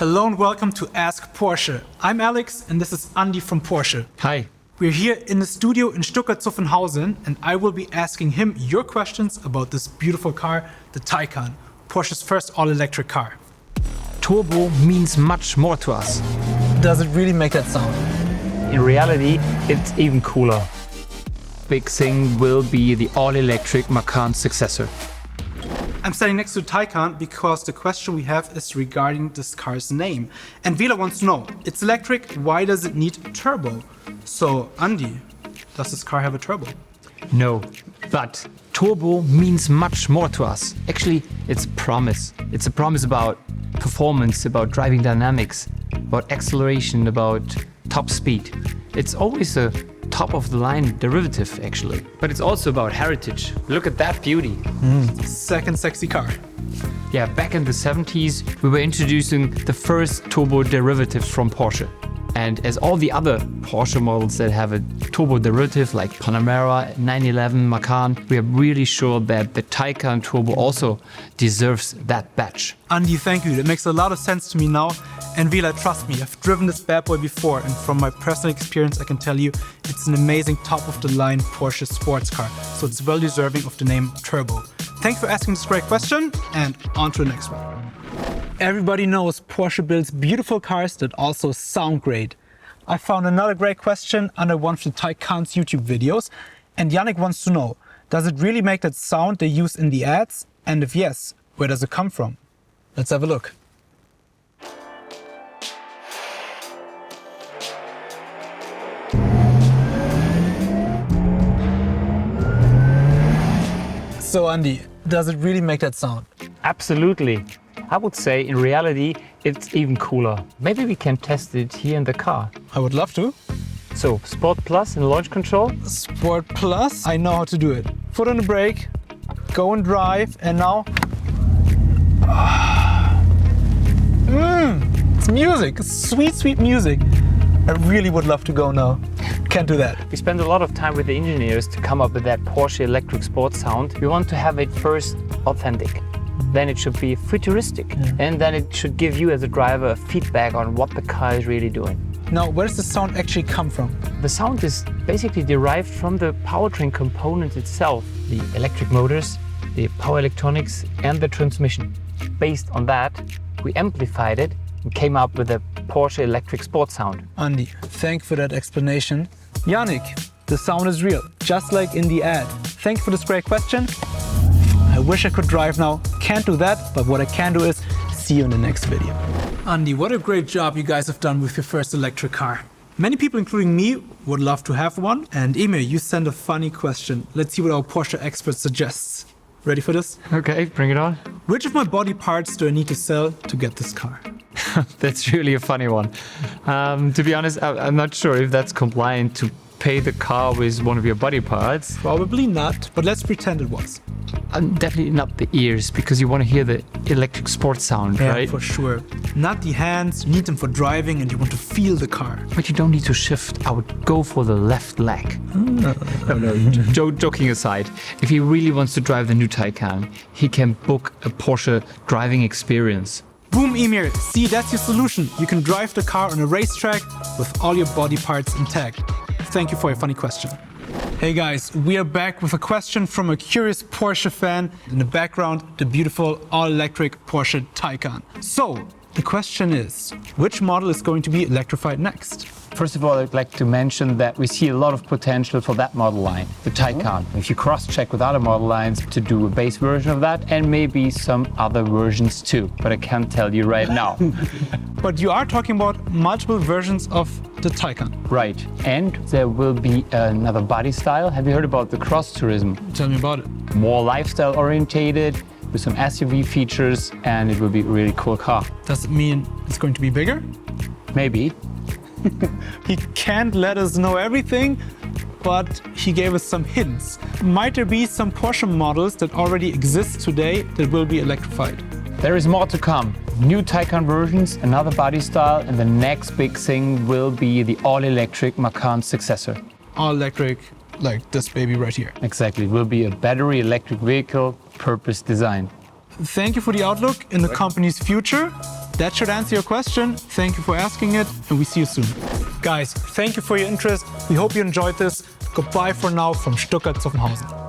Hello and welcome to Ask Porsche. I'm Alex and this is Andy from Porsche. Hi. We're here in the studio in Stuttgart-Zuffenhausen and I will be asking him your questions about this beautiful car, the Taycan, Porsche's first all-electric car. Turbo means much more to us. Does it really make that sound? In reality, it's even cooler. Big thing will be the all-electric Macan successor. I'm standing next to Taycan because the question we have is regarding this car's name. And Vila wants to know, it's electric, why does it need turbo? So, Andy, does this car have a turbo? No, but turbo means much more to us. Actually, it's a promise. It's a promise about performance, about driving dynamics, about acceleration, about top speed. It's always a top-of-the-line derivative, actually. But it's also about heritage. Look at that beauty. Second sexy car. Yeah, back in the 70s, we were introducing the first turbo derivatives from Porsche. And as all the other Porsche models that have a turbo derivative like Panamera, 911, Macan, we are really sure that the Taycan Turbo also deserves that badge. Andy, thank you. That makes a lot of sense to me now. And Vila, trust me, I've driven this bad boy before, and from my personal experience, I can tell you it's an amazing top-of-the-line Porsche sports car. So it's well deserving of the name Turbo. Thanks for asking this great question, and on to the next one. Everybody knows Porsche builds beautiful cars that also sound great. I found another great question under one of the Taycan's YouTube videos, and Yannick wants to know, does it really make that sound they use in the ads? And if yes, where does it come from? Let's have a look. So Andy, does it really make that sound? Absolutely. I would say in reality, it's even cooler. Maybe we can test it here in the car. I would love to. So, Sport Plus and launch control. Sport Plus, I know how to do it. Foot on the brake, go and drive, and now... It's music, it's sweet, sweet music. I really would love to go now. Can't do that. We spent a lot of time with the engineers to come up with that Porsche Electric Sport Sound. We want to have it first authentic. Then it should be futuristic. And then it should give you as a driver a feedback on what the car is really doing. Now, where does the sound actually come from? The sound is basically derived from the powertrain component itself, the electric motors, the power electronics, and the transmission. Based on that, we amplified it and came up with a Porsche Electric Sport Sound. Andy, thank you for that explanation. Yannick, the sound is real, just like in the ad. Thank you for this great question. I wish I could drive now. Can't do that, but what I can do is see you in the next video. Andy, what a great job you guys have done with your first electric car. Many people, including me, would love to have one. And Emil, you sent a funny question. Let's see what our Porsche expert suggests. Ready for this? Okay, bring it on. Which of my body parts do I need to sell to get this car? That's really a funny one. To be honest, I'm not sure if that's compliant to pay the car with one of your body parts. Probably not, but let's pretend it was. Definitely not the ears, because you want to hear the electric sport sound, Yeah, right? for sure. Not the hands, you need them for driving and you want to feel the car. But you don't need to shift. I would go for the left leg. Joking aside, if he really wants to drive the new Taycan, he can book a Porsche driving experience. Boom, Emir. See, that's your solution. You can drive the car on a racetrack with all your body parts intact. Thank you for your funny question. Hey guys, we are back with a question from a curious Porsche fan. In the background, the beautiful all-electric Porsche Taycan. So, the question is, which model is going to be electrified next? First of all, I'd like to mention that we see a lot of potential for that model line, the Taycan. If you cross-check with other model lines to do a base version of that and maybe some other versions too, but I can't tell you right now. But you are talking about multiple versions of the Taycan. Right, and there will be another body style. Have you heard about the Cross Tourism? Tell me about it. More lifestyle orientated, with some SUV features, and it will be a really cool car. Does it mean it's going to be bigger? Maybe. He can't let us know everything, but he gave us some hints. Might there be some Porsche models that already exist today that will be electrified? There is more to come. New Taycan versions, another body style, and the next big thing will be the all-electric Macan successor. All electric, like this baby right here. Exactly, it will be a battery electric vehicle, purpose designed. Thank you for the outlook in the company's future. That should answer your question. Thank you for asking it, and we see you soon. Guys, thank you for your interest. We hope you enjoyed this. Goodbye for now from Stuttgart Zuffenhausen.